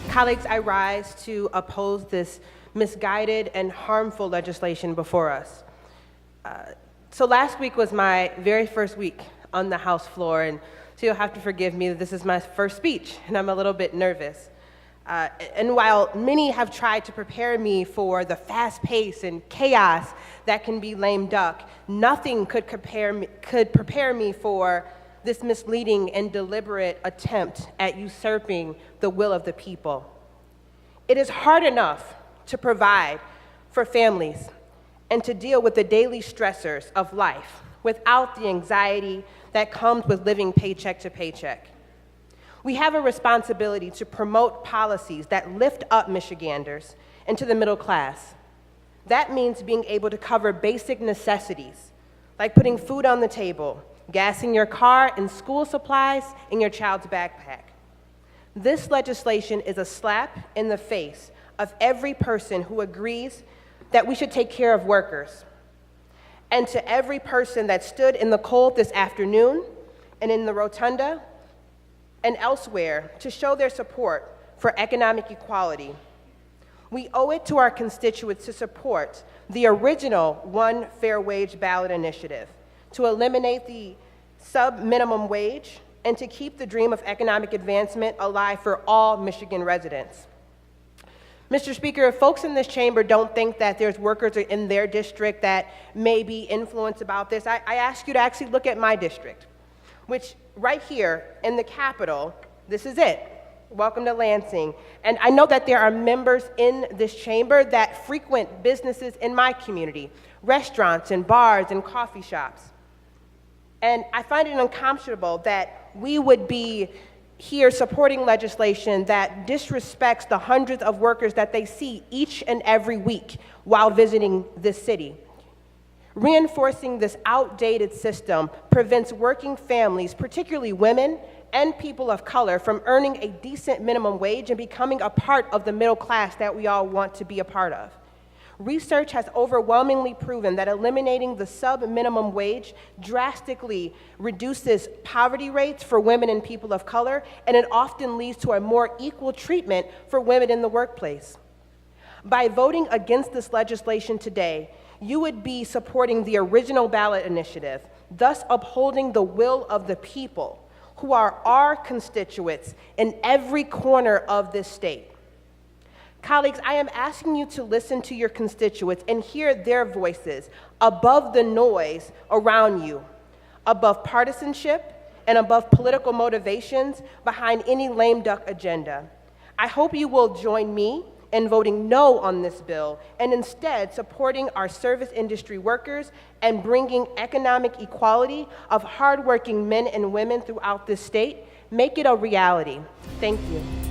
Colleagues, I rise to oppose this misguided and harmful legislation before us. So last week was my very first week on the House floor, and so you'll have to forgive me that this is my first speech, and I'm a little bit nervous. And while many have tried to prepare me for the fast pace and chaos that can be lame duck, nothing could prepare me for this misleading and deliberate attempt at usurping the will of the people. It is hard enough to provide for families and to deal with the daily stressors of life without the anxiety that comes with living paycheck to paycheck. We have a responsibility to promote policies that lift up Michiganders into the middle class. That means being able to cover basic necessities, like putting food on the table, gas in your car, and school supplies in your child's backpack. This legislation is a slap in the face of every person who agrees that we should take care of workers. And to every person that stood in the cold this afternoon and in the rotunda and elsewhere to show their support for economic equality. We owe it to our constituents to support the original One Fair Wage ballot initiative, to eliminate the sub-minimum wage, and to keep the dream of economic advancement alive for all Michigan residents. Mr. Speaker, if folks in this chamber don't think that there's workers in their district that may be influenced about this, I ask you to actually look at my district, which right here in the Capitol, this is it. Welcome to Lansing. And I know that there are members in this chamber that frequent businesses in my community, restaurants and bars and coffee shops. And I find it unconscionable that we would be here supporting legislation that disrespects the hundreds of workers that they see each and every week while visiting this city. Reinforcing this outdated system prevents working families, particularly women and people of color, from earning a decent minimum wage and becoming a part of the middle class that we all want to be a part of. Research has overwhelmingly proven that eliminating the sub-minimum wage drastically reduces poverty rates for women and people of color, and it often leads to a more equal treatment for women in the workplace. By voting against this legislation today, you would be supporting the original ballot initiative, thus upholding the will of the people, who are our constituents in every corner of this state. Colleagues, I am asking you to listen to your constituents and hear their voices above the noise around you, above partisanship and above political motivations behind any lame duck agenda. I hope you will join me in voting no on this bill and instead supporting our service industry workers and bringing economic equality of hardworking men and women throughout this state. Make it a reality. Thank you.